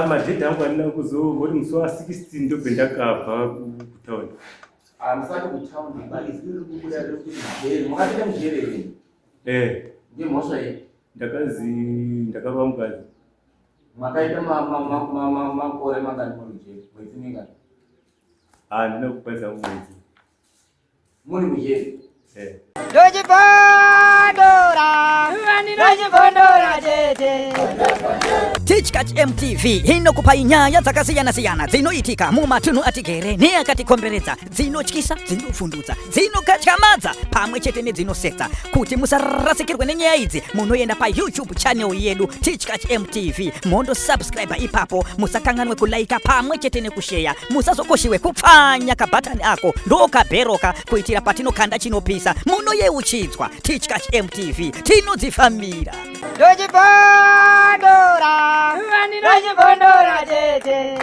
madhedha angu andina kuzongoti musi wa16 ndobve ndakabva kutaundi. Musati kutaundi izwi riri kubuda riri kuti mujeri. Mwakapinda mujeri here? Ngemhosva iyi? Ndakapa mukadzi. Mwakaita makore mangani muri mujeri? Mwedzi mingani? Handina kukwanisa mwedzi. Muri mujeri? Ndochipondora tete. Tichkat MTV inokupa inyaya dzakasiyana-siyana dzinoitika mumatunhu atigere neakatikomberedza, dzinotyisa, dzinofundutsa, dzinokatyamadza pamwe chete nedzinosetsa. Kuti musarasikirwe nenyaya idzi, munoenda paYouTube channel yedu Tichkat MTV, mondo subscribe ipapo, musakanganwe kulaika pamwe chete nekusheya, musazokoshiwe kupfanya kabhatani ako ndokabheroka kuitira patinokanda chinopisa munoyeuchidzwa. Tichkat MTV tinodzifamira. Ndochipondora tete.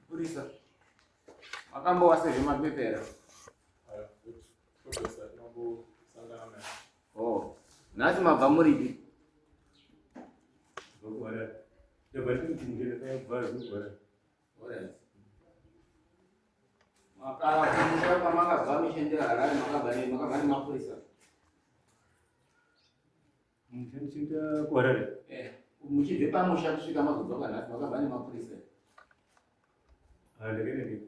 Purisa, makambowasezve mapepera? Nhasi mabva muripi? Makarakumusha pamakabva mishendera Harare makabva nemapurisa? Mushandishinda kuHarare? Muchibve pamusha kusvika mazobva kanhasi makabva nemapurisa? Ndakaenda ndege.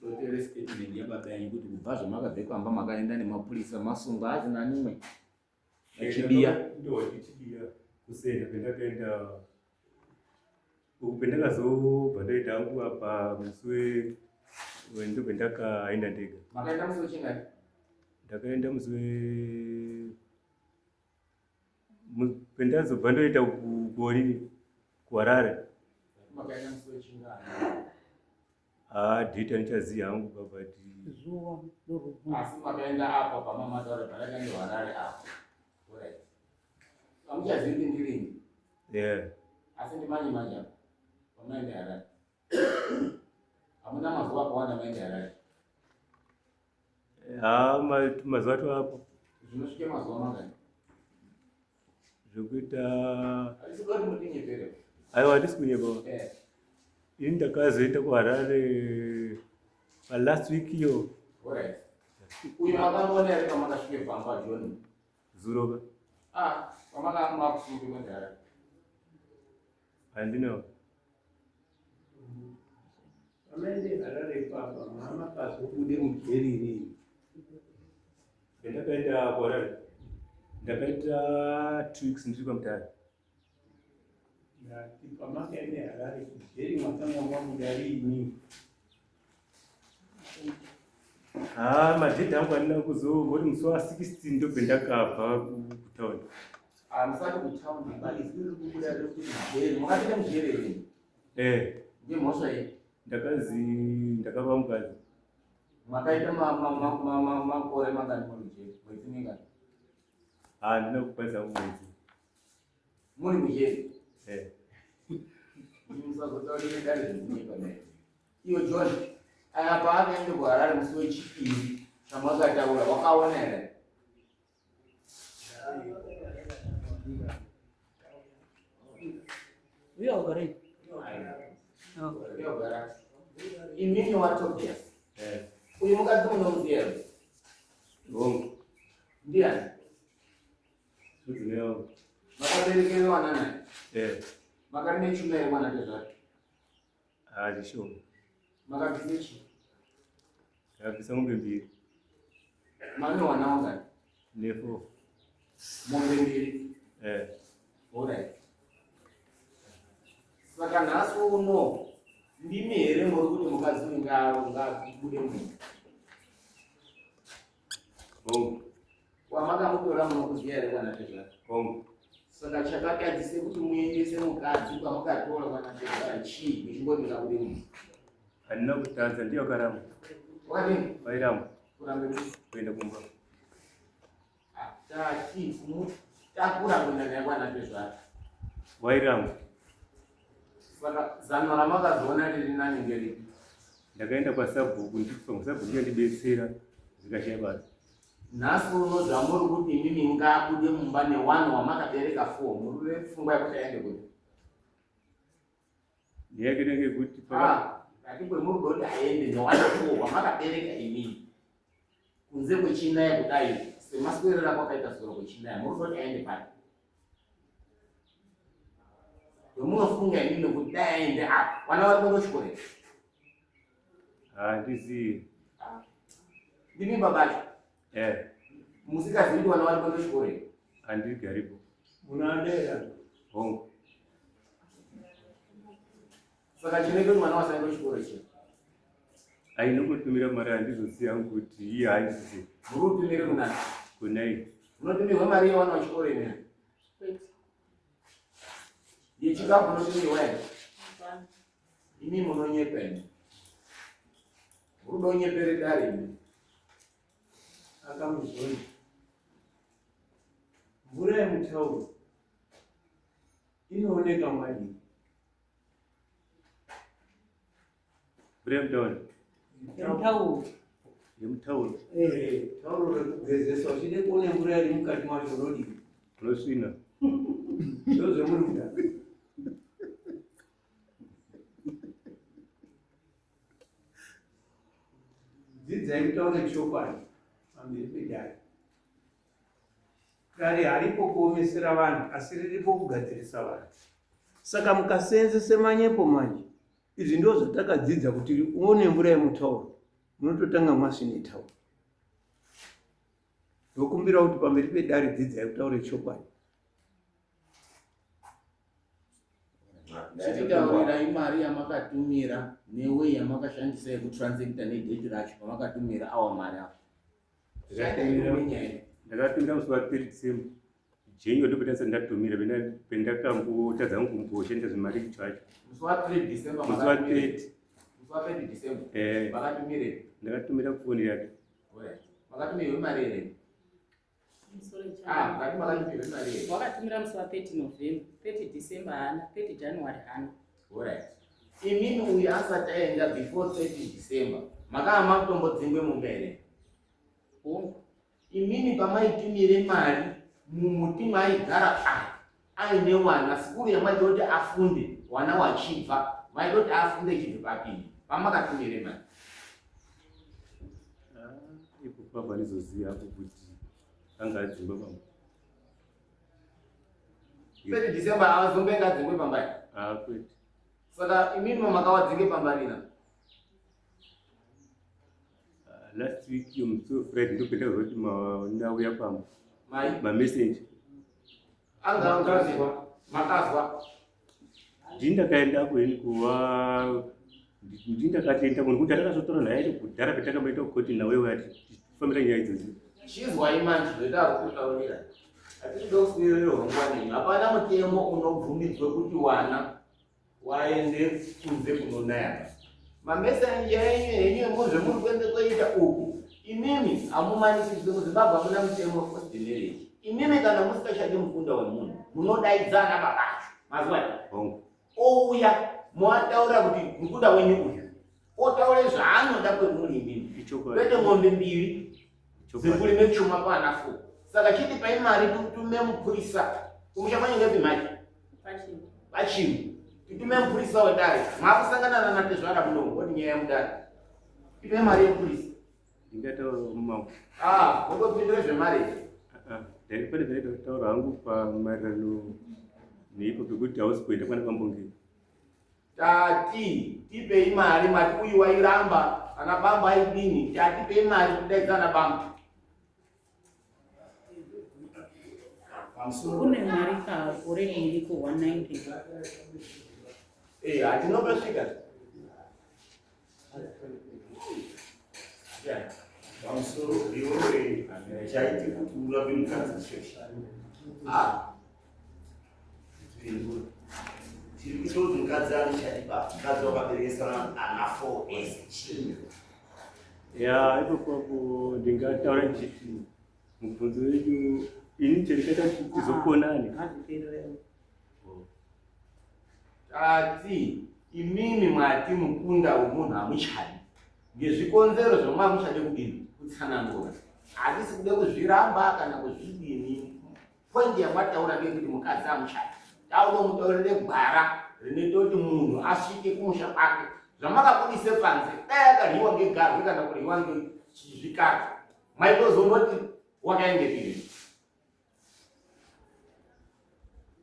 Dotere statement yababa yangu kuti kubva zvamakabve kwamba makaenda nemapurisa masungwa hazina nimwe achibiya? Ndochibiya kusenda pendakaenda uku pendakazobva ndaita hangu apa musi ndobve ndakaenda ndega. Makaenda musi wechingani? Ndakaenda musi pendazobva ndoita kuHarare. Makaenda musi wechingani? Dheta ndichaziva hangu but asi makaenda apa pamamataura pandakaenda kuHarare apa. Hamuchazivi kuti ndirini? Asi ndimanje manje apa pamaenda Harare. Hamuna mazuva akawanda maenda Harare? mazuva ato apo. Zvinosvike mazuva mangani? Zvokuita hatisi kuti mutinyepere. aiwa hatisi kunyepawo. Ini ndakazoenda kuHarare last week iyo. Uyu makamboona here pamakasvike pamba John? Zuro ka. Pamakakusunge kuenda Harare? Handinawo. Pamaende Harare papa mamakazobude mujeri rini? Pendakaenda kuHarare ndakaita 2 weeks ndiri pamutare. Ndati pamakaende Harare mujeri mwatanga mwabuda rini? Madhedha angu andina kuzongoti musi wa16 ndobve ndakabva kutaundi. Musati kutaundi izwi riri kubuda riri kuti mujeri. Mwakapinda mujeri here? Ngemhosva iyi? Ndakapa mukadzi. Mwakaita makore mangani muri mujeri? Mwedzi mingani? Handina kukwanisa mwedzi. Muri mujeri? Musazotaurire dare zvekunyepa naye. Iyo John, aya paakaenda kuHarare musi wechipiri chamwakataura wakaona here? Uyogara. Imini waTobias. Uyu mukadzi munomuziva here? Ndiani? Mudzimai wangu. Makaberekerwa naye? Makarine chuma here mwana ndezvake? Chishoma. Makabvise chii? Ndakabvisa mombe 2. Mane wana wangani? 4. Mombe 2? Alright. Saka nhasi uno ndimi here muri kuti mukadzi uyu ngabude munhu? Wamakamutora munokuziva here mwana ndezvake? Saka chakatadzise kuti muendese mukadzi kwamakatora kana ndezvake chii muchingoti ngabude munhu? Handina kutadza, ndiyo wakaramba. Wakadini? Wairamba. Kurambe kuti? Kuenda kumba. Takura kuenda naye kwana ndezvake? Wairamba. Saka zano ramakazoona riri nani ngeripi? Ndakaenda kwasabhuku, ndibetsera zvikashaya basa. nhasi unodza muri kuti imimi ngabude mumba ne1 wamakabereka 4 muri pfungwa yekuti aende kuti ndiyakitenge kuti atikwe muri kuti aende ne1 wamakabereka imimi kunze kwechinaya kudai semaswerera kwakaita soro kwechinaya muri kuti aende pari munofunga imimi kuti dai aende apa vana vari kundochikorera handizivi ndimi babacho musikazivi kuti vana vari kundochikorera handigaripo Munadera. hongu saka chinoita kuti mwana wasaenda kuchikoro chino ainongotumira mari handizoziva kuti iye haisizi muri kutumire kunani kunai munotumirwa mari yewana wachikoro ine yechikafu munotumirwa ine imi munonyepa ine muri kunyepere dare ine Akamuzoni. Mvura yemutauro inooneka madini. bremdown Mutauro. yemutauro Tauro rekugezesa uchide kuone mvura iri mukati macho rodini. unosvina Ndozvemuri kuda. Dzidzai kutaura chokwadi pamberi pedare. Dare haripo kuomesera vanhu asi riripo kugadzirisa vanhu. Saka mukaseenzese manyepo manje izvi ndo zvatakadzidza kuti uone mvura yemutauro munototanga mwasvine tauro. Ndokumbira kuti pamberi pedare dzidzai kutaura chokwadi. chititaurirai mari yamakatumira newe yamakashandisa yekutransekta nedheti racho pamakatumira awa mari apo ndakatumira musi wa 3 December jenyo ndopetasa ndatumira pendakambotadza kumboshandisa zvimari chacho musi wa3 December musi wa 30 musi wa30 December makatumire ndakatumira foni yake makatumira mari ere makatumira mari ere wakatumira musi wa 30 November 30 December hana 30 January hana alright imimi uyu asati aenda before 30 December makava makutombodzingwe mumbere hongu imimi pamaitumire mari mumuti maigara aine wana sikuru yamaita kuti afunde wana wachibva maita kuti afunde chibve papini pamakatumire mari ipo pabva nizoziva apo kuti anga adzingwe pamba 30 December avazombenga adzingwe pambai kwete saka imimi makawadzinge pambarina last week yomusi wefriday ndopenda kuti ndauya pamba mai mamessage angaangazwa makazwa ndindakaenda kweni kuva ndindakatenda munhu kuti atakazotora naye kudhara petakamboita kukoti nawewe ati tifambira nyaya idzozi chizwai manje zvoita kutaurira atichidokusirire hongwaneni hapana mutemo unobvumidzwe kuti wana waende kunze kunonaya mamesenje enyu muzvemuri kuende koita uku imimi hamumanisizwe muzimbabwe hamuna mutemo wekuzinereki imimi kana musikashandi mukunda wemunhu munodaidzana pabacho mazwa ouya moataura kuti mukunda wenyu uyu otaure zvaanoda kwemuri imimi kwete ng'ombe mbiri zikurime chuma pana 4 saka chiti pai mari tutume mupurisa kumushamanyenge pimaki pachinu titume mupurisa wedare mwakusangana nanatezvada munongo oti nyaya yemudare tipe mari yepurisa ndingataura mumambo mongopindire zvemari ndari pane zvaitaura hangu pamaererano neipo pekuti hausi kuenda kwana kwambongei tati tipei mari mati uyu wairamba ana bamba aidini tatipei mari kudaidzana bamba kune mari already iriko 190 hatinopesvika pamusoro iwewe chaiti kuti urape mukadzi shesha tiri kutoti mukadzi ani chatipa mukadzi wakaberekesana ana 4 ese ya ipopapo ndingataura ndichiti mubvunzo wedu ini cherikaita kuti tizokonani tati imimi mwati mukunda wemunhu hamuchadi ngezvikonzero zvomwe hamuchade kudini kutsanangura Handisi kude kuzviramba kana kuzvidini. Pointi yamataura ngekuti mukadzi amushandi. Tauno mutaurire gwara rinoita kuti munhu asvike kumusha kwake. Zvamakabudise panze, dai akaryiwa ngegarwe kana kuryiwa ngezvikara. Maitozondoti wakaende piri.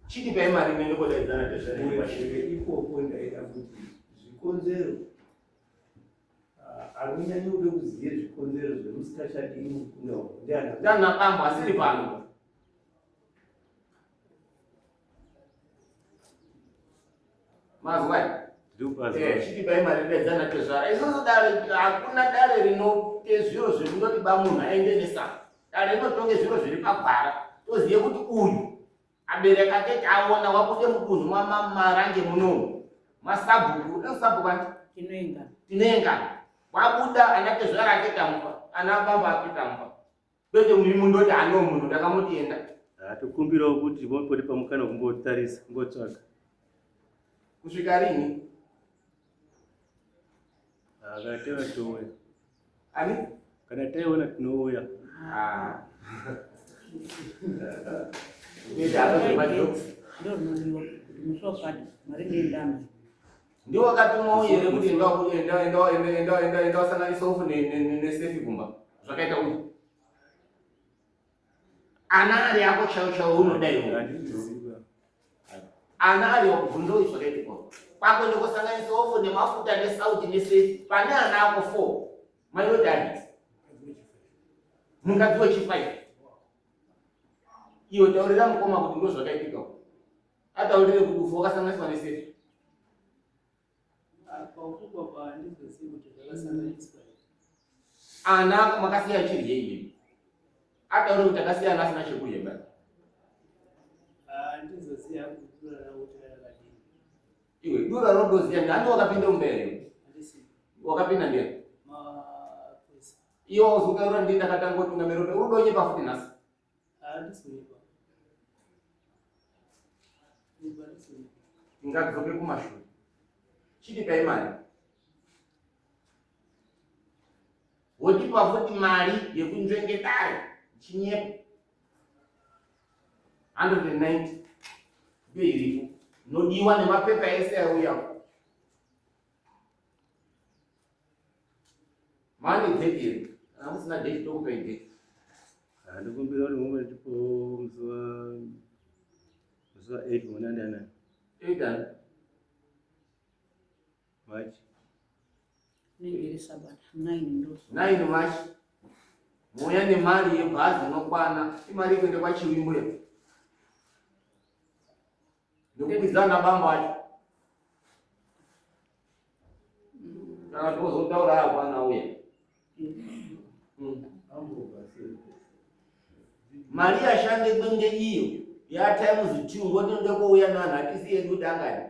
Chitipai mari inoende kodaidzana nezvarekwa ikoko ndaida kuti zvikonzero hakunyanyi kude kuziye zvikonzero zvemusikashadini mukunda uko ndiana bambo asiri pano. Mazwa chitipai mari inoedzana tezvara. Isusu dare hakuna dare rinope zviro zvinoti bamunhu aende nesaka. Dare rinotonge zviro zviri pagwara. Toziye kuti uyu abereka ake taona wabude mudunhu mwamarange munomu. Masabhuku, sabhuku andi? Tinenga. Wabuda anake zvara ake tamupa. Ana bamba ake tamupa. Kwete mundoti ano munhu ndakamuti tokumbirawo kuti vopoti pamukana kumbotarisa kumbotsvaga. Kusvika rini? Kana touya. Ani? Kana taiona tinouya. Ndiwo wakatuma uyere kuti enda wasanganisa ufu nesefi kumba. Zvakaita uyu. Ana ari yako chau unodaiwo. Ana ari wakubvunza uyu zvakaita kwa. Kwako ndokusanganisa ufu nemafuta nesauti nesefi. Pane ana ako 4. Mayodani. Mukadzi wechi5. Iyo taurira mukoma kuti ndo zvakaitika. Ataurire kuti ufu wakasanganiswa nesefi. Ana makasiya chirye iye. Ataurire kuti akasiyana asina chekudya bani. Ndizoziya kudura kuti yakadini. Iwe dura rodoziya ndani wakapinda umbere. Wakapinda ndiye. Iyo uzukaura ndinda katangoti ngamerode udonye pafuti nasi. Ndisinipa. Ngakudzoke kumashure. Chitipai mari. Wotipa futi mari yekunzvengetari chinyepo 190 ndiyo iripo. Nodiwa nemapepa ese auya. Mani dhekiri. Hamusina dheki tokupai dheki. Ndikumbira kuti mumwe tipo muzuva 8 muna ndianani. 8 March. Ningiri sabata 9 ndo. 9 March. Muya nemari yebhazi inokwana. Imari kuende kwachiwimbo ya. Ndokupizana bambo acho. Kana tozotaura apana uya. Mari ashande kwenge iyo ya times 2 ngotinode kouya nanhu atisiye kuti angani.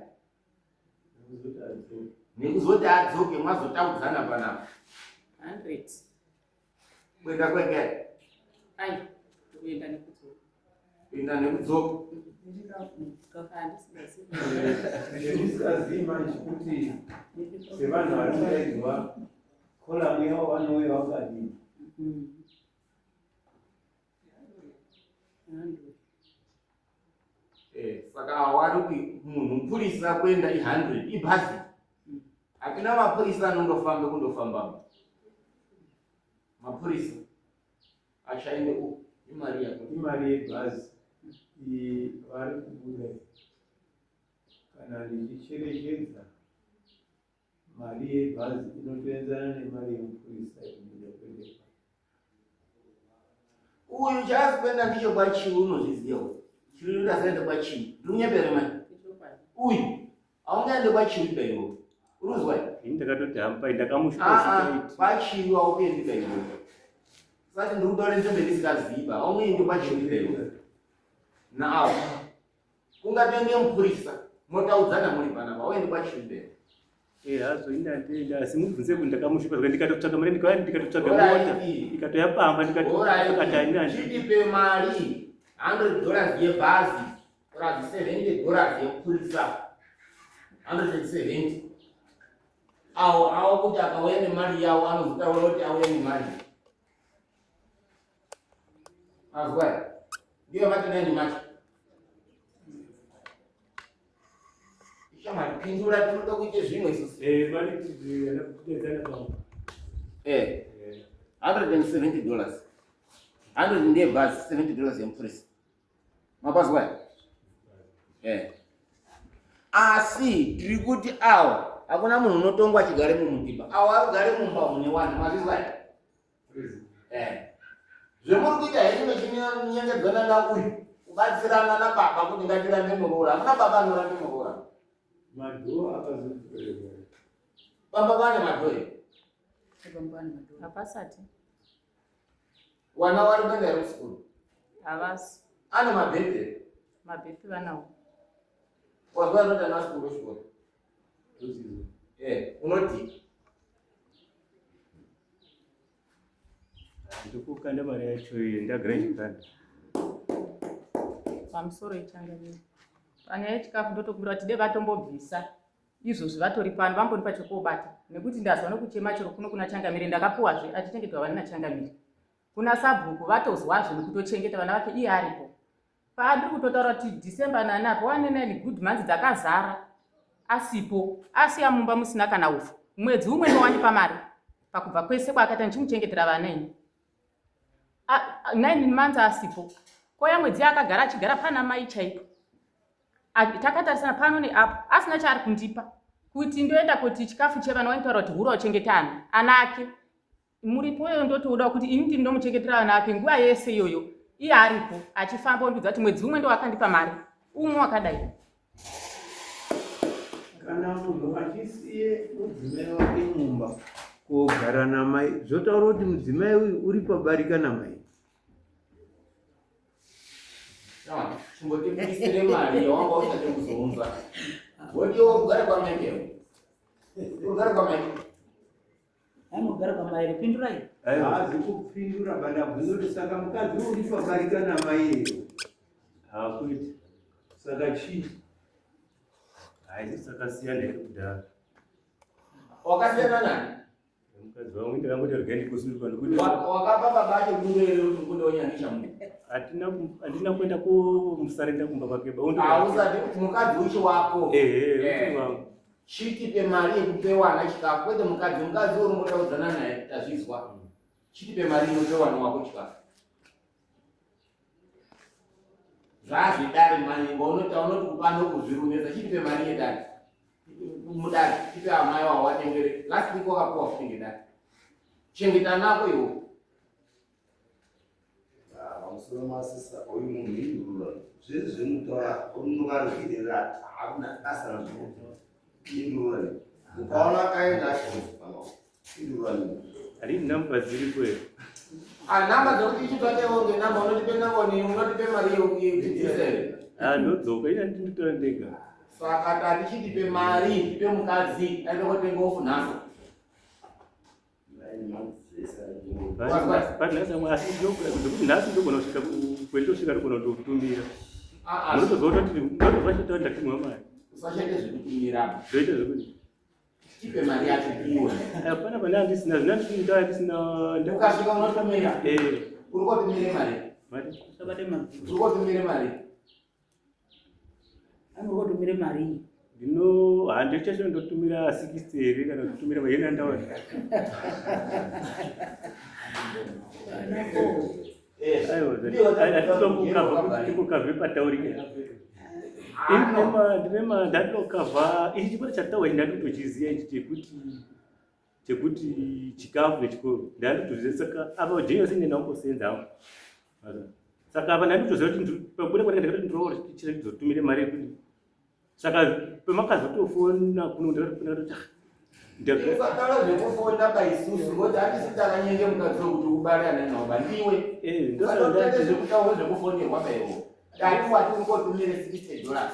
Nekuzoti adzoke mwazotaudzana panapa. 100. Kwenda kwenge. Ai, kuenda nekudzoka. Kuenda nekudzoka. ndizikazivi manje kuti sevanhu vari kudaidzwa kolamu yavo vanouya vakadini. Saka awari kuti munhu mupurisa kuenda i100 ibhazi. Hakuna mapurisa anondofamba kundofamba. Mapurisa achaende ku imari yako. Imari yebhazi vari kubuda kana ndichicherechedza mari yebhazi inotoenzana nemari yemupurisa inobuda kwendeka. Uyu chazi kuenda ndicho kwachiwi unozviziyawo. Chiri ndasaenda kwachiwi. Runyepere mani. Uyu aungaende kwachiwi daiwo. Uruzwa? Ndakatoti hampai ndakamushuka. Kwachiwi auendi daiwo. Saka ndiri kutaura nzvimbo ndisikaziva. Auendi kwachiwi daiwo. Nawo. Kungatende mupurisa. Motaudzana muri panapa. Auendi kwachiwi daiwo. Hazoinda asi mubvunze kuti ndakamushuka ndikatotsvaga mari ndikatotsvaga mota ikatoyapamba ndikatokatainani. Chitipe mari $100 yebhazi plus $70 yekupurisa 170. Awo kuti akauya nemari yawo anozotaura kuti auya nemari. Azwa. Ndio mati nani mati. Chama pindura tunoda kuite zvimwe isusu. Mari tizana kutedzana pamwe. $170. 100 ndiye basi, $70 yemupurisi. Mapazwa? Asi tiri kuti awa hakuna munhu unotongwa achigare mumudhibha. Awa arigare mumba mune vanhu, mazvizwa? Zvemuri kuita hedu mechinyengedzana nauyu kubatsirana nababa kuti ngatirambe muroora. Hamuna baba anorambe muroora. Madho akazopera. Baba vane madhoyo. Hapasati. Wana wari kuenda ere kusikuru? Havasi. Ane mabhebhe. Mabhebhe vanawo. Wazwa anoti ana sikuru kuchikoro. Unoti? Ndikukanda mari yacho ndagara chikanda. Pamusoro ichangamira. Panyaya yechikafu ndotokumbira kuti dei vatombobvisa izvozvi vatori pano vambonipa chekobata nekuti ndazwa nokuchema chero kuno kuna Changamire ndakapuwazve achichengetwa vana naChangamire. Kuna Sabhuku vatozwazve nekutochengeta vana vake iye aripo. Paandiri kutotaura kuti December nanapo 1 good months dzakazara asipo asiya mumba musina kana ufu. Mwedzi umwe nowanipa mari pakubva kwese kwaakaita ndichimuchengetera vana ini. 9 months asipo. Koya mwedzi akagara achigara pana mai chaipo. Takatarisana pano neapo asina chaari kundipa kuti ndoenda kuti chikafu chevana waitaura kuti hura uchengetana ana ake muripoyo ndotoda kuti ini ndiri ndomuchengetera vana ake nguva yese iyoyo iye aripo achifamba ondudza kuti mwedzi umwe ndo wakandipa mari umwe wakadai. Kana munhu achisiye mudzimai wake mumba kogara namai zvotaura kuti mudzimai uyu uri pabarika namai. Chimbotibudisire mari yawanga usati kuzounza. Wodiwo kugara kwamai. Kugara kwamai. Anogara pamai pindurai. Haazi kupindura banda bvunzo saka mukadzi uri pabarika namai ero. Hakuiti. Saka chii? Haisi saka siyana kudhara. Wakasiyana nani? Mukadzi wangu ndakangoti organic kusuka nekuti wakapa baba ake kungere kuti kundoonyanisha munhu. Atina kuenda kumusarenda kumba kwake ba. Hausati kuti mukadzi uchi wako. Uchi wangu. Chitipe mari yekupe wana chikafu kwete mukadzi uri mutaudzana naye tazvizwa. Chitipe mari inope wana wako chikafu. Zvazvidare manyengo unoti kupano kuzvirumedza chitipe mari yedare. Mudare chitipe amai wawo watengere. Last week wakapuwa kutenga dare. Chengeta nako iwo. Musoro masisa oyu munhu indurura. Zvezvi mutora unokarukirira hamuna asana zvinoto. Indurura. Ukaona kaenda achinofanwa. Indurura. Ari namba dziri kwe. Namba dzokuti ichitsvakewo ngenamba unotipe namboni unotipe mari yekudhisere. Ndodzoka ina ndinotora ndega. Saka tatichitipe mari tipe mukadzi aende kotenga ofu nhasi. Panhasi amwe asi ndikuti nhasi ndogona kusvika kwendosvika ndogona kutotumira. Ndotozota kuti ndotozvachitaura ndatimwa mari. Usachete zvekutumira. Zvoita zvekuti Tipe mari yacho iwe. hapana pane handisina zvinandisinditaura handisina. Ukasvika unotumira. Uri kotumire mari. Sabate mari. Uri kotumire mari. Anokotumire mari. Ndino handichacho ndotumira 60 here kana kutumira mayena ndawa. Aiwa tikukavhe pataurike. Ndinema ndatokavha ichi chipata chataura ndatotochiziya ichi chekuti chikafu nechikoro ndatotoziya saka apa jenyose ndinaukosenzawo. Saka apa ndatotoziya kuti pabuda kwandakati ndinoona chizotumire mari yekuti saka pemakazotofona kuno ndakati Ndakataura zvekufona paisusu ngokuti handisi takanyenge mukadzi wokuti ubare ananaoba ndiwe. Ndosaka zvekutaura zvekufonderwa paiwo. Dati wati uri kotumire $60.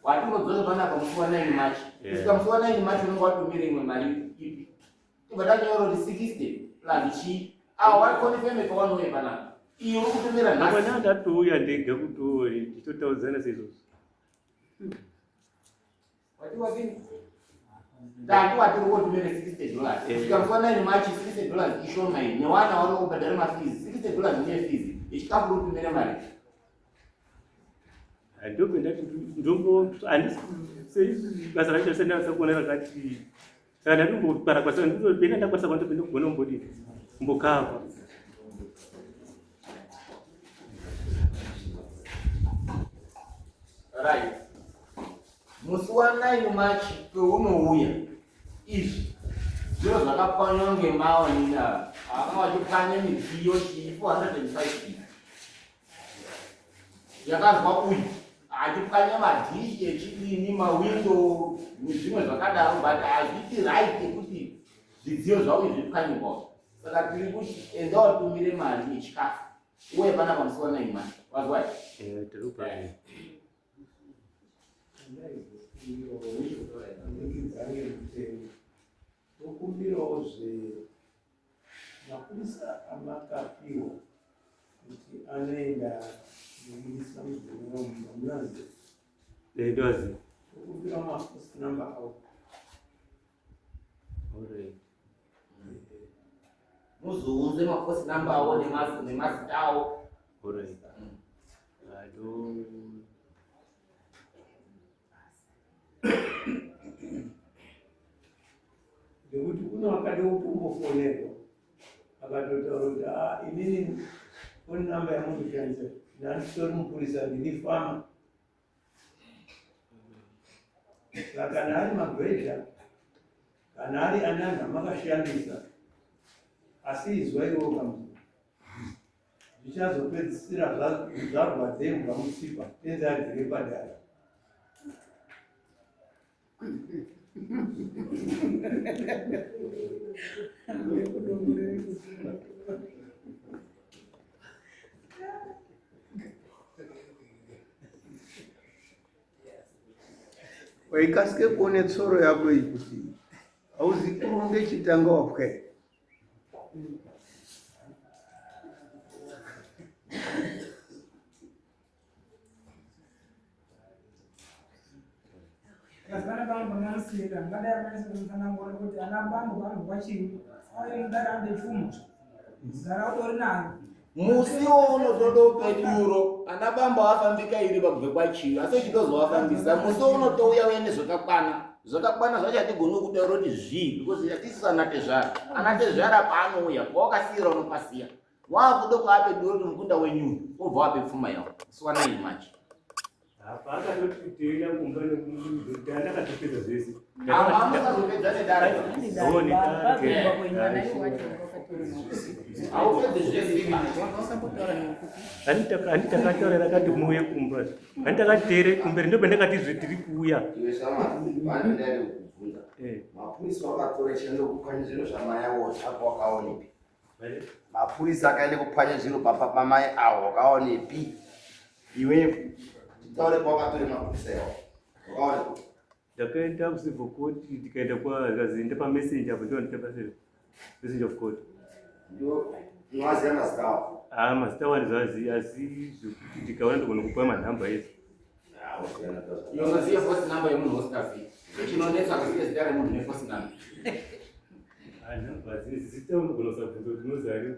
Wati unodzoka panapa musi wa 9 March. Kusvika musi wa 9 March unenge watumire imwe mari ipi. Tibva tanyora kuti 60 plus chi. Wari konifeme pawanouya panapa. Iyo uri kutumira nhasi. mwana ndatouya ndega kutori tichotaudzana seizvozvo. Wati wakini? Dati wati uri kotumire $60. Kusvika musi wa 9 March $60 ishomaini. Newana wari kubhadhara mafizi. $60 ndiye fizi. ichikafu utumire mari. Ndobe ndati ndombo andisi basa racho senda sakuona rakati kana ndombopara kwasa ndopenda ndakwasa kwanto pendo kugona mbodi mbokava. Right. Musi wa 9 March peunouya izvi zviro zvakapwanywa ngemaonina anga vachipwanya midziyo chi405 yakazwa uyu achipwanya madhishi echidini mawindo nezvimwe zvakadaro but hazviti right yekuti zvidziyo zvavo zvipwanyirwawo. Saka tiri kuti enda watumire mari yechikafu uye pana pamusi wa 9 March wazwai okumbirawo mapurisa amakapiwa kuti anoenda kuisa munazi ndozi okumbira mapost number awo muzounze mapost number awo nemazita awo. ngekuti kuna wakade utombofonerwa akatotaura kuti inini foni namba yamunoshandisa ndanditori mupurisa ndini fama. Saka kana ari magwedha kana ari ananga makashandisa asi izwa iwo kamu zvichazopedzisira zvarwadzengwa musipa tenzi agere padara. waikasike kuone tsoro yako iyi kuti hauzi kurunge chitanga wapwe. Kana bangu banasira ngada yamanisa ngora kuti ana bangu kwachini ayo ndara ande chuma zara utori nayo musi unotodope duro ana bamba afambika iri bakubve kwachiyo asi chitozovafambisa musi unotouya uye nezvakakwana zvachatigone kudaura kuti zvii because yatisisana zvara ana tezvara paanouya kwawakasiyira unopasiya wakuda kuape duro kuti mukunda wenyuno obva wape pfuma yawo musi wa 9 March. Apa akatoti teila kumba nekutanda katopedza zvese. Amusazopedza nedara. Handitakatora rakati muuye kumba. Handitakatere kumberi ndo pendakati tiri kuuya. Iwe sama vana ndari kuvhunza. Mapurisa akatora chendo kupanya zviro zvamai awo zvako wakaonepi? Mapurisa akaenda kupanya zviro pamai awo wakaonepi? Iwe taure kwakatora mapurisa yawo. Wakaonepi? Ndakaenda kucivil court tikaenda kwakazinda pamessenger apo ndo ndikapa message of court. Ndo niwaziya mazita awo. Mazita wandizaziya asi zvokuti tikaona ndogona kupa manhamba ese. Unoziya first number yemunhu usikaziyi. Chinonetsa kuziya zita remunhu nefirst number. Zita unogona kusabvunza kuti unozari.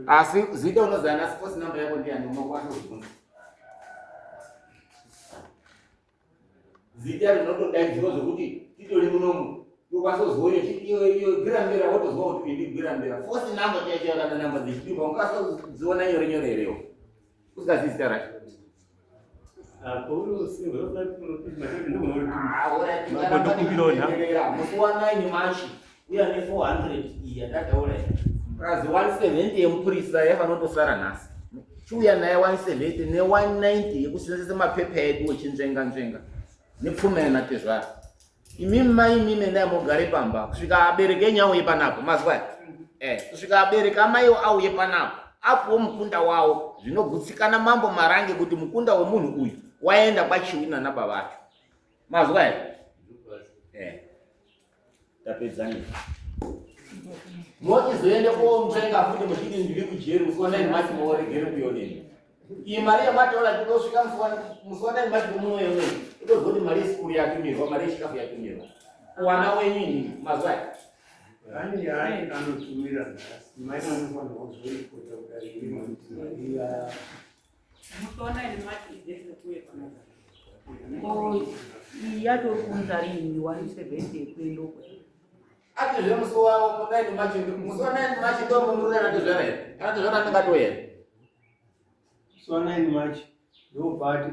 Asi zita unozari asi first number yako ndiyani unokwanisa kuzvibvunza. Zita rinotodaidzirwa zvokuti titori munomu ukwanisa kuzvonya iyo gwirambira wotozwa kuti ndi gwirambira. First number chaicho kana namba dzechidimba ungakwanisa kudziona nyore nyore irewo. Usikaziyi zita racho. Musi wa 9 March uya ne400 iya tataura kazi 170 yemupurisa yafanotosara nhasi chiuya naye 170 ne190 yekusenzesa mapepa edu wechinzvenga nepfuma yanatezvara imimi maimime naye mugare pamba kusvika abereke nyauye panapo mazwa kusvika abereka amaiwo auye panapo apowo mukunda wawo zvinogutsikana mambo marange kuti mukunda wemunhu uyu waenda kwachiwina nababa vacho mazwa tapedzani mochizoende komvenga futi muchiti ndiri kujeri musona imati moregere kuyoneni iyi mari yamatola tikosvika musona imati kumunoyo mweni utozoti mari yesikuru yatumirwa mari yechikafu yatumirwa wana wenyini mazwa Ani yaani anotumira nhasi mai vanofanirwa kuzoipota kudai irimo kuti Maria yatokunza rini 170 yekuendoko ati zvemusi wavo munaini machindo musi wanaini machindo mumurira natozvara here anatozvara anengatoya here sonaini machi ndobati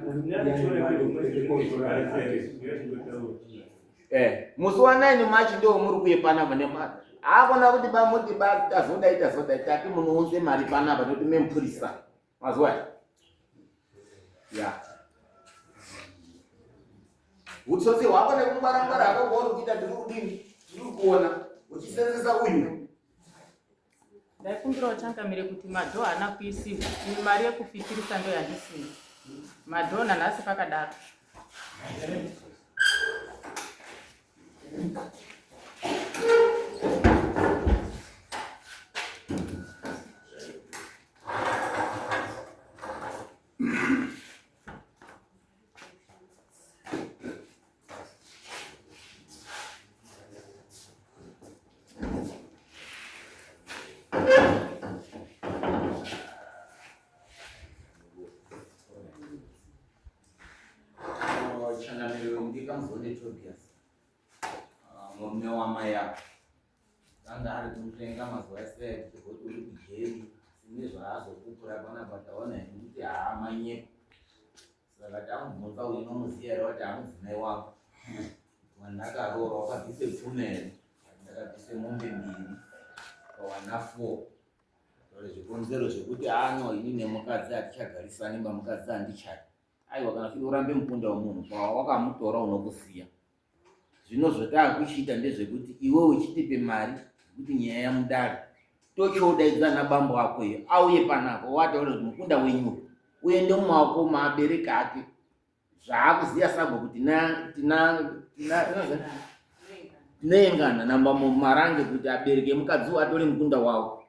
musi wanaini machi ndo muri kuye panapa nemari akona kuti bamuti tazodaita tati munounze mari panapa noti memupurisa mazuva ya utsotsi hwako nekungwara-ngwara hako kwauri kuita ndiri kudini ndiri kuona uchisenzesa uyu ndaikumbirawo changamire kuti madho haana kuisiwa ini mari yekufikirisa ndo yandisina madho nanhasi pakadaro murume wamai ako anga ari kumutenga mazuva ese kuti uri kujeri sine zvaazokupura panapa taona kuti haamanyepo saka tamubvunza uyu nomuziya here kuti hamudzimai wako wandakaroora wakabvise pfume here ndakabvise mombe 2 pawana 4 ore zvikonzero zvekuti ano ini nemukadzi hatichagarisani bamukadzi handichati aiwa kana kuti urambe mukunda wemunhu pawawakamutora unokusiya zvino zvataakuchiita ndezvekuti iwe uchitipe mari kuti nyaya yamudare tochodaidzana bambo ako iyo auye panapa wataura kuti mukunda wenyu uende mumaoko maabereka ake zvaakuziya sabwa kuti tinoengana nambamo marange kuti abereke mukadzi atore mukunda wavo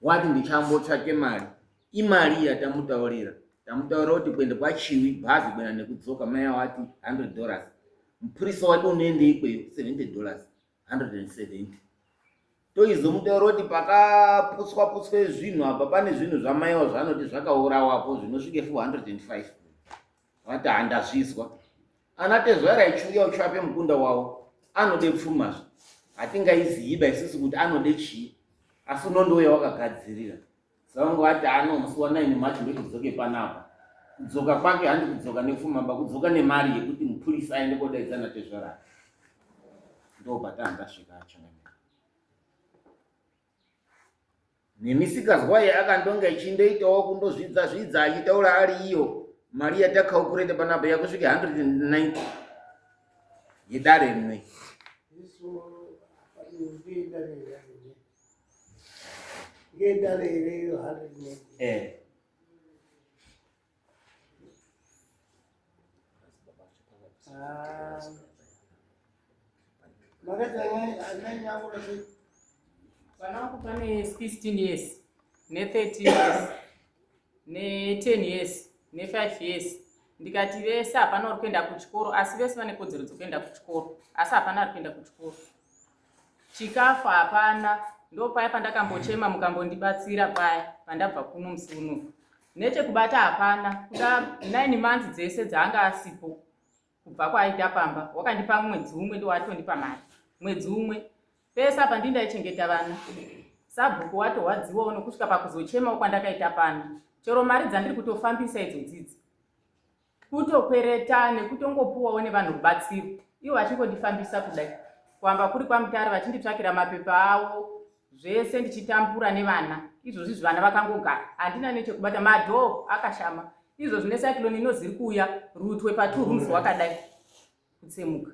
wati ndichambotsvake mari imari yatamutaurira kuti kuenda kwachiwi bhazi kuenda nekudzoka mai wati $100 mupurisa wati unoende ikweyo $70 170 toizomutaura kuti pakaputswa zvinhu apa pane zvinhu zvamaiwa zvanoti zvakaurawapo zvinosvike 405 wati handazvizwa anatezvara ichiuya uchivape mukunda wavo anode pfumazve hatingaiziyiba isusu kuti anode chii asi unondouya wakagadzirira saka wati ano musi wa9 machi ndokudzoke panapa kudzoka kwake handi kudzoka nepfuma bakudzoka nemari yekuti mupurisa aende kodaidzana tezvara ndobhatandasvika achangamira nemisikazwa akandonga ichindoitawo kundozvidza achitaura ari iyo mari yatakaukurete panapa yakusvike 190 yedare rimwe vana vangu pane 16 years ne13 years ne10 years ne5 years ndikati vese hapana uri kuenda kuchikoro asi vese vane kodzero dzokuenda kuchikoro asi hapana ari kuenda kuchikoro chikafu hapana ndo paya pandakambochema mukambondibatsira paya pandabva kuno musi uno nechekubata hapana kuda 9 months dzese dzaanga asipo kubva kwaita pamba wakandipa mwedzi umwe ndo watondipa mari mwedzi umwe pesa apa ndindaichengeta vana sabhuku watowadziwawo nokusvika pakuzochemawo kwandakaita pano chero mari dzandiri kutofambisa idzodzidzi kutokwereta nekutongopuwawo nevanhu rubatsiro ivo vachingondifambisa kudai kwamba kuri kwamutare vachinditsvakira mapepa avo zvese ndichitambura nevana izvozvi zvivana vakangogara handina nechekubata madhoo akashama izvozvi necyclone inoziri kuuya rutwe pa2 rooms wakadai kutsemuka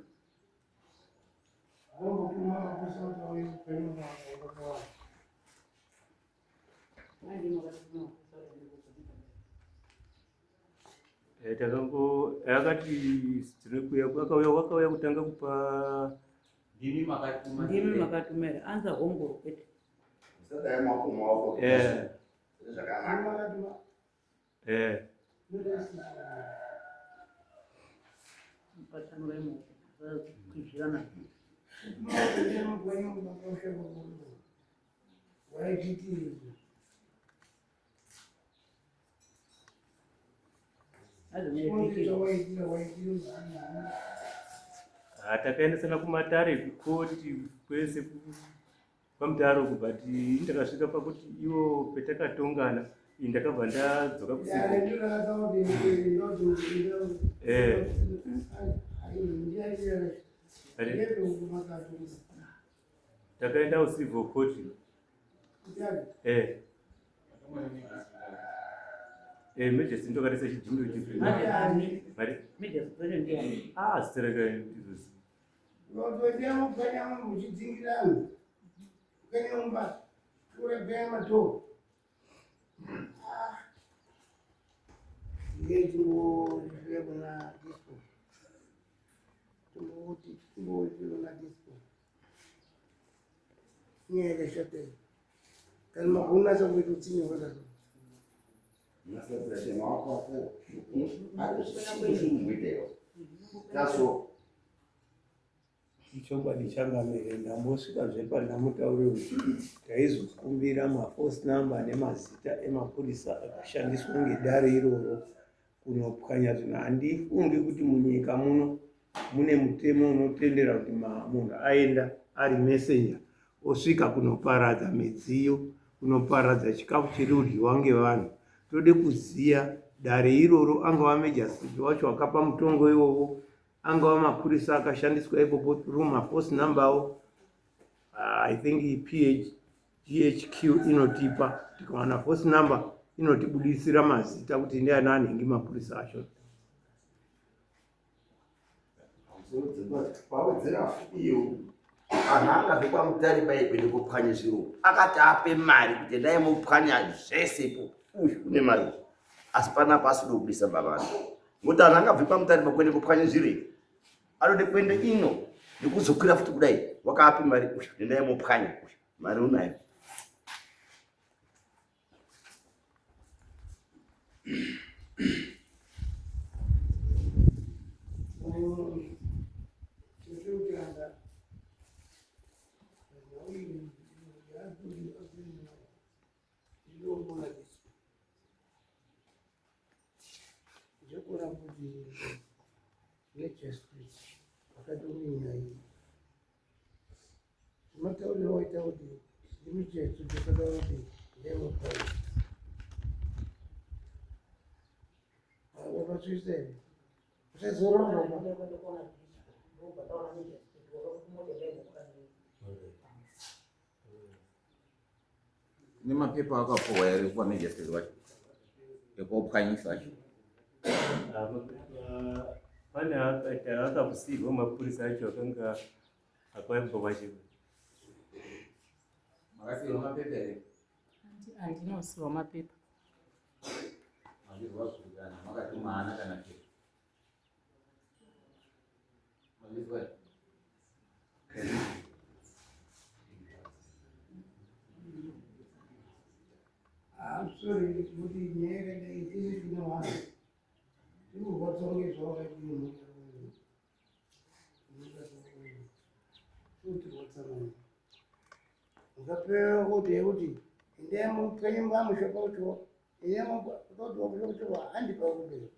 takango akati tirikuya wakauya kutanga kupa ndimi makatumira anza hongoro kwete takaendesana kumatare kukoti kwese pamutaro but ndakasvika pakuti ivo petakatongana ndakabva ndadzoka takaenda ucivil court majesty ndokatisa chidzindo ziterekaizvozvi chokwadi changamire ndambosvikazve pandamutaurira kuti taizokumbira maforce number nemazita emapurisa akashandiswa ngedare iroro kunopwanya zvinhu. Handifungi kuti munyika muno mune mutemo unotendera kuti munhu aenda ari messenger osvika kunoparadza midziyo, kunoparadza chikafu chiri kudyiwa ngevanhu. Tode kuziya dare iroro angava majority wacho akapa mutongo iwowo, angava mapurisa akashandiswa ipopo through maforce number awo. I think GHQ inotipa, tikawana force number inotibudisira mazita kuti ndiani anenge mapurisa acho. Anhu akabve kwamutare kwende kupwanya zviro akati ape mari kuti endai mupwanya zvese ipo une mari asi panapa asiri kubudisa bavana ngoti anhu akabve kwamutare kwende kupwanya zviro anode kuende ino nekuzokwira futi kudai wakaape mari endai mupwanya mari unayo. Ni mapepa akapuwa yalikuwa majority wacho ekopwanyisa acho pane akabvisirwa mapurisa acho akanga akaibva kwacho. makasiwa mapepa ere handinosiwa mapepa mazvirwazvikana makatuma hana kana ke mazvizwa I'm sorry, but in here and it is no one. You what's wrong is all like you. Ngapeo kuti kuti ndemo kwenyamba mushokoto ndemo toto kutoto andi pa kuti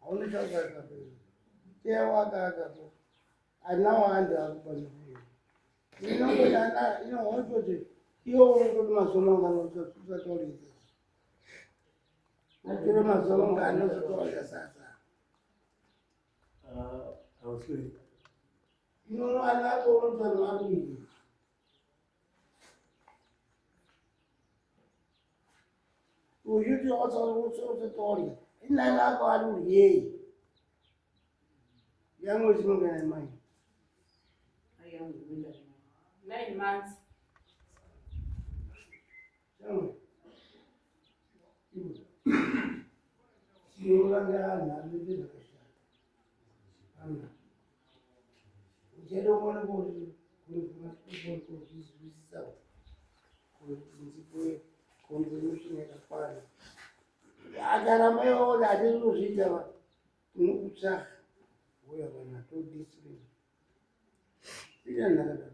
aone chaka kapo tewa kaka anawa anda akupana ino hotote iyo kuti masomo ngano tsatori akiro masomo ngano tsatori sasa Auswiri. ino ana ko ndo mali uyuti otso tsatori ina na ko alu ye yango zimongana mai 9 months. Ila nakata.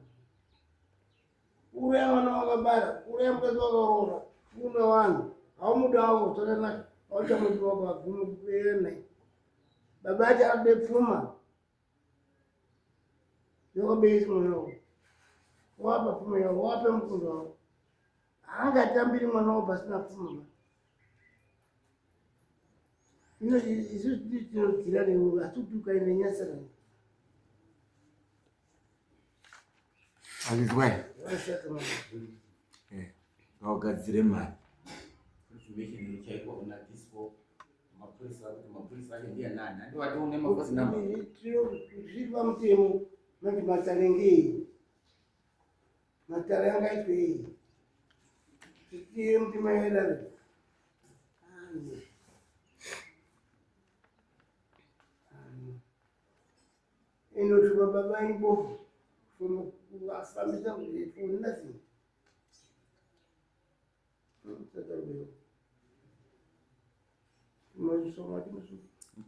Ure mwana wakabara, ure mkazi wakarora, ule wangu. Au muda wako toka na wacha mtu wako akumu kuene. Baba yake abefuma. Yoko base mwana. Wapa fuma ya wape mkundu wako. Anga tambiri mwana wako basi na fuma. Ino isu tito kirani ura tutu kaine nyasara. Alizwe. Washa kama. Ngawugadzire mali. Information ichaikwa kuna dispo. Mapolisi ake ndiye nani? Ndio watu une mafasi namba. Tio kuziba mtemo mati matalengei. Matalanga ipi. Tio mtemo hela. Ino tuba baba ibo. From afamisa for nothing.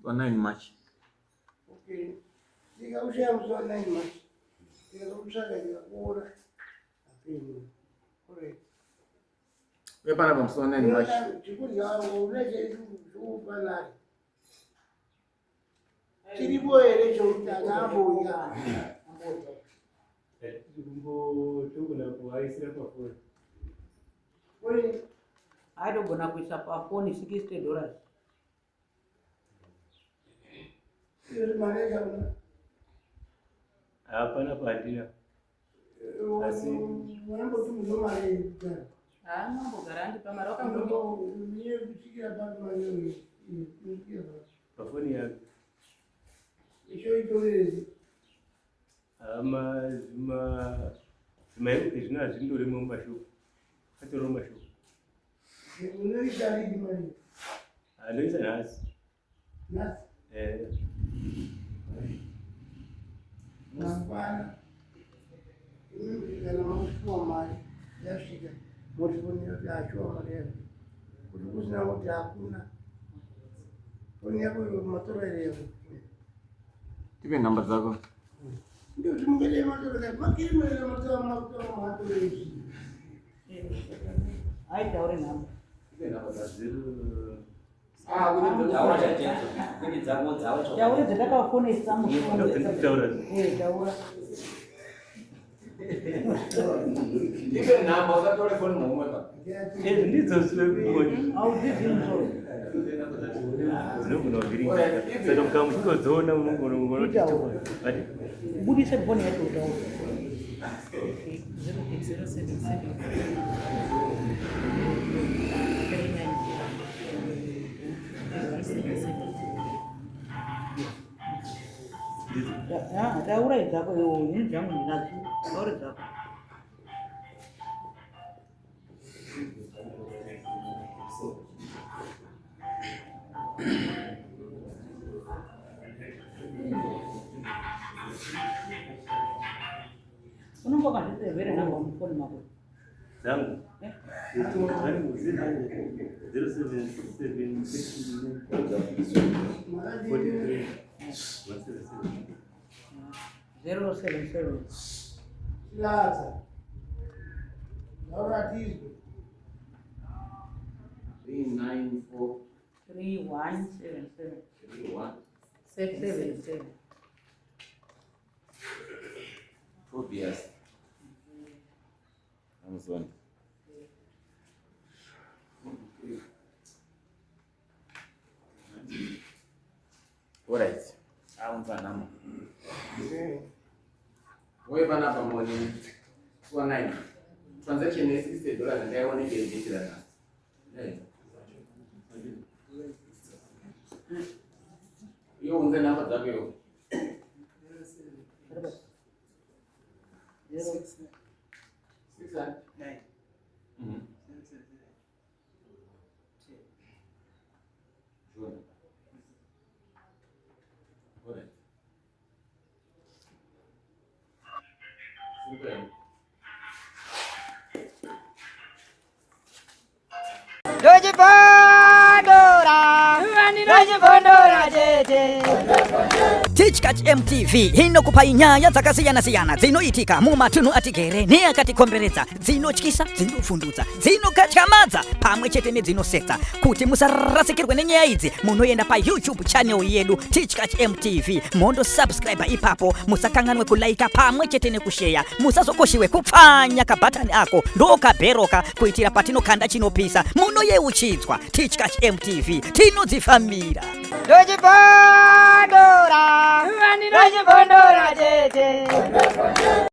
On 9 March. Okay. Diga usha mso 9 March. Diga usha ya ora. Apeni. Correct. Wewe pana bamso 9 March. Chukuri ya uleje tu bana. Kiribo elejo utangabo ya. Kumbo tugula kuwaisira kwa foni. Kwani aidogona kuisa pafoni $60. sio maneja una. Hapana padina. Asi. Mambo tu mzoma ile. Ah, mambo garandi pamara Kama wakamrudi. ni kusikia bado maneno. Kwa foni ya Isho itolezi. ama zima zina zindore mu mashu. Hatoro mashu. Unai dalili mali. Aloisa nasi. Nas. Nampana. Mimi kana mambo mali. Yashika. Motoni yote achua mali. Kutukuza wote hakuna. Koni yako motora ile. Tipe namba zako. Ndio tumgelee motora. Makini mele motora motora motora hizi. Aitaure namba. Tipe namba zako. Taure dzatakafonesa Taura. taura. Tipe namba zako phone mume ba. Ndizo zile kuni. Audzidzimso. Zinokuno viringa. Sasa kama mtu zona ngono ticho. Ati Budise foni yacho utaura. 067 taura idzako iwo ini zvangu ndinadzo taure dzako. Unonga wakazvisevhere namba mufoni mako zangu. Zangu 077 Laza. Laura Disco. 394 3177 31 777. Tobias. Amazon. Alright. Aunza namba. Wewe bana pamoja. Kwa 9. Transaction is $60 and I want to get it done. Hiyo unze namba zako hiyo. 6 9. Sure. Alright. Super. Dojipondora, dojipondora, Teachkach MTV inokupa inyaya dzakasiyana-siyana dzinoitika mumatunhu atigere neakatikomberedza, dzinotyisa, dzinofundutsa, dzinokatyamadza pamwe chete nedzinosetsa. Kuti musarasikirwe nenyaya idzi, munoenda pa YouTube channel yedu Teachkach MTV, mondo subscribe ipapo, musakanganwe kulaika pamwe chete nekushare, musazokoshiwe kupfanya kabhatani ako ndokabheroka kuitira patinokanda chinopisa munoyeuchidzwa. Teachkach MTV tinodzifambira. Dojibondora, tete.